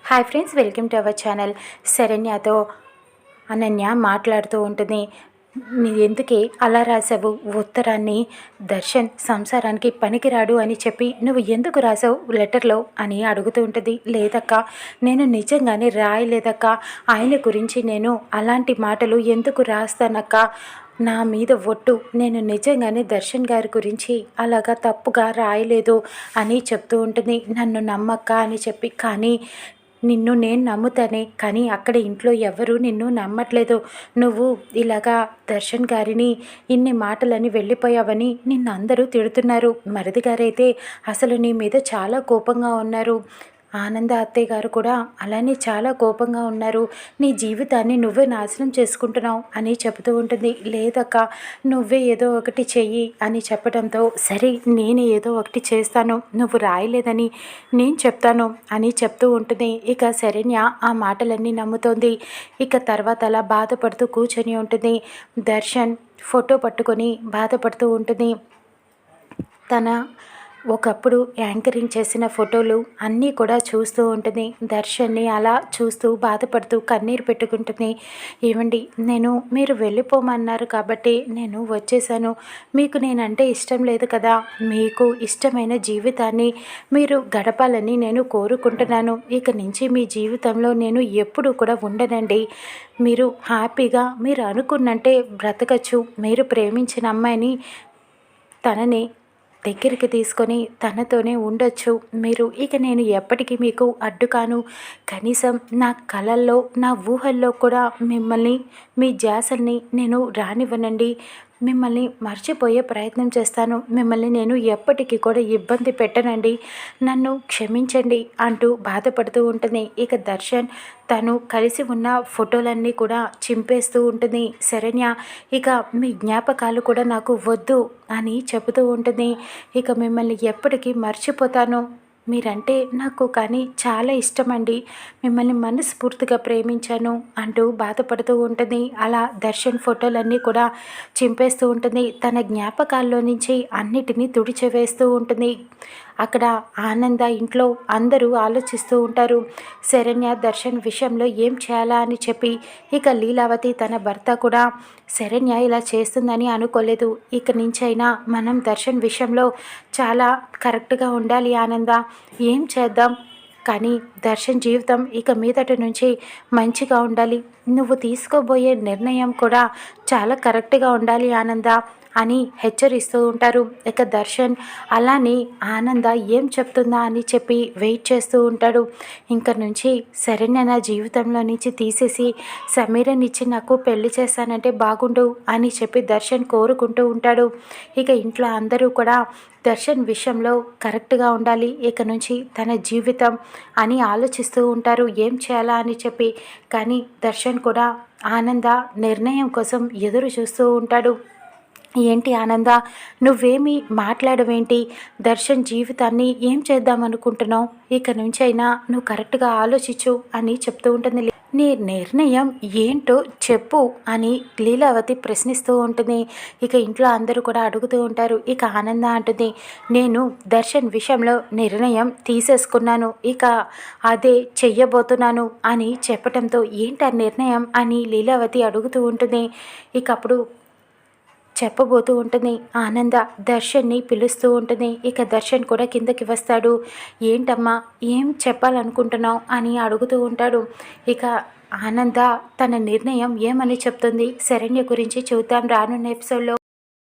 Hi friends, welcome to our channel. శరణ్యతో అనన్య మాట్లాడుతూ ఉంటుంది. నీ ఎందుకే అలా రాసావు ఉత్తరాన్ని? దర్శన్ సంసారానికి పనికిరాడు అని చెప్పి నువ్వు ఎందుకు రాసావు లెటర్లో అని అడుగుతూ ఉంటుంది. లేదక్క, నేను నిజంగానే రాయలేదక్క. ఆయన గురించి నేను అలాంటి మాటలు ఎందుకు రాస్తానక్క? నా మీద ఒట్టు, నేను నిజంగానే దర్శన్ గారి గురించి అలాగా తప్పుగా రాయలేదు అని చెప్తూ ఉంటుంది. నన్ను నమ్మక్క అని చెప్పి, కానీ నిన్ను నేను నమ్ముతానే, కానీ అక్కడ ఇంట్లో ఎవరు నిన్ను నమ్మట్లేదు. నువ్వు ఇలాగా దర్శన్ గారిని ఇన్ని మాటలని వెళ్ళిపోయావని నిన్ను అందరూ తిడుతున్నారు. మరిది గారైతే అసలు నీ మీద చాలా కోపంగా ఉన్నారు. ఆనంద అత్తయ్య గారు కూడా అలానే చాలా కోపంగా ఉన్నారు. నీ జీవితాన్ని నువ్వే నాశనం చేసుకుంటున్నావు అని చెబుతూ ఉంటుంది. లేదక్క, నువ్వే ఏదో ఒకటి చెయ్యి అని చెప్పడంతో, సరే నేను ఏదో ఒకటి చేస్తాను, నువ్వు రాయలేదని నేను చెప్తాను అని చెప్తూ ఉంటుంది. ఇక శరణ్య ఆ మాటలన్నీ నమ్ముతోంది. ఇక తర్వాత అలా బాధపడుతూ కూర్చొని ఉంటుంది. దర్శన్ ఫోటో పట్టుకొని బాధపడుతూ ఉంటుంది. తన ఒకప్పుడు యాంకరింగ్ చేసిన ఫోటోలు అన్నీ కూడా చూస్తూ ఉంటుంది. దర్శన్ని అలా చూస్తూ బాధపడుతూ కన్నీరు పెట్టుకుంటుంది. ఏమండి, మీరు వెళ్ళిపోమన్నారు కాబట్టి నేను వచ్చేసాను. మీకు నేనంటే ఇష్టం లేదు కదా, మీకు ఇష్టమైన జీవితాన్ని మీరు గడపాలని నేను కోరుకుంటున్నాను. ఇక నుంచి మీ జీవితంలో నేను ఎప్పుడు కూడా ఉండనండి. మీరు హ్యాపీగా మీరు అనుకున్నంటే బ్రతకచ్చు. మీరు ప్రేమించిన అమ్మాయిని తనని దగ్గరికి తీసుకొని తనతోనే ఉండొచ్చు మీరు. ఇక నేను ఎప్పటికీ మీకు అడ్డుకాను. కనీసం నా కలల్లో, నా ఊహల్లో కూడా మిమ్మల్ని, మీ ధ్యాసల్ని నేను రానివ్వనండి. మిమ్మల్ని మర్చిపోయే ప్రయత్నం చేస్తాను. మిమ్మల్ని నేను ఎప్పటికీ కూడా ఇబ్బంది పెట్టనండి. నన్ను క్షమించండి అంటూ బాధపడుతూ ఉంటుంది. ఇక దర్శన్ తను కలిసి ఉన్న ఫోటోలన్నీ కూడా చింపేస్తూ ఉంటుంది. శరణ్య, ఇక మీ జ్ఞాపకాలు కూడా నాకు వద్దు అని చెబుతూ ఉంటుంది. ఇక మిమ్మల్ని ఎప్పటికీ మర్చిపోతాను. మీరంటే నాకు కానీ చాలా ఇష్టమండి. మిమ్మల్ని మనస్ఫూర్తిగా ప్రేమించాను అంటూ బాధపడుతూ ఉంటుంది. అలా దర్శన్ ఫోటోలన్నీ కూడా చింపేస్తూ ఉంటుంది. తన జ్ఞాపకాల్లో నుంచి అన్నిటినీ తుడిచివేస్తూ ఉంటుంది. అక్కడ ఆనంద ఇంట్లో అందరూ ఆలోచిస్తూ ఉంటారు. శరణ్య దర్శన్ విషయంలో ఏం చేయాలా అని చెప్పి. ఇక లీలావతి తన భర్త కూడా శరణ్య ఇలా చేస్తుందని అనుకోలేదు. ఇక నుంచైనా మనం దర్శన్ విషయంలో చాలా కరెక్ట్గా ఉండాలి ఆనంద. ఏం చేద్దాం, కానీ దర్శన్ జీవితం ఇక మీదటి నుంచి మంచిగా ఉండాలి. నువ్వు తీసుకోబోయే నిర్ణయం కూడా చాలా కరెక్ట్గా ఉండాలి ఆనంద అని హెచ్చరిస్తూ ఉంటారు. ఇక దర్శన్ అలానే ఆనంద ఏం చెప్తుందా అని చెప్పి వెయిట్ చేస్తూ ఉంటాడు. ఇంక నుంచి శరణ్య నా జీవితంలో నుంచి తీసేసి సమీరనిచ్చి నాకు పెళ్లి చేస్తానంటే బాగుండు అని చెప్పి దర్శన్ కోరుకుంటూ ఉంటాడు. ఇక ఇంట్లో అందరూ కూడా దర్శన్ విషయంలో కరెక్ట్గా ఉండాలి, ఇక నుంచి తన జీవితం అని ఆలోచిస్తూ ఉంటారు ఏం చేయాలా అని చెప్పి. కానీ దర్శన్ కూడా ఆనంద నిర్ణయం కోసం ఎదురు చూస్తూ ఉంటాడు. ఏంటి ఆనంద, నువ్వేమీ మాట్లాడవేంటి? దర్శన్ జీవితాన్ని ఏం చేద్దామనుకుంటున్నావు? ఇక నుంచి అయినా నువ్వు కరెక్ట్గా ఆలోచించు అని చెప్తూ ఉంటుంది. నీ నిర్ణయం ఏంటో చెప్పు అని లీలావతి ప్రశ్నిస్తూ ఉంటుంది. ఇక ఇంట్లో అందరూ కూడా అడుగుతూ ఉంటారు. ఇక ఆనంద అంటుంది, నేను దర్శన్ విషయంలో నిర్ణయం తీసేసుకున్నాను, ఇక అదే చెయ్యబోతున్నాను అని చెప్పడంతో, ఏంటి ఆ నిర్ణయం అని లీలావతి అడుగుతూ ఉంటుంది. ఇక అప్పుడు చెప్పబోతూ ఉంటుంది. ఆనంద దర్శన్ని పిలుస్తూ ఉంటుంది. ఇక దర్శన్ కూడా కిందకి వస్తాడు. ఏంటమ్మా, ఏం చెప్పాలనుకుంటున్నావు అని అడుగుతూ ఉంటాడు. ఇక ఆనంద తన నిర్ణయం ఏమని చెప్తుంది శరణ్య గురించి చూద్దాం రానున్న ఎపిసోడ్లో.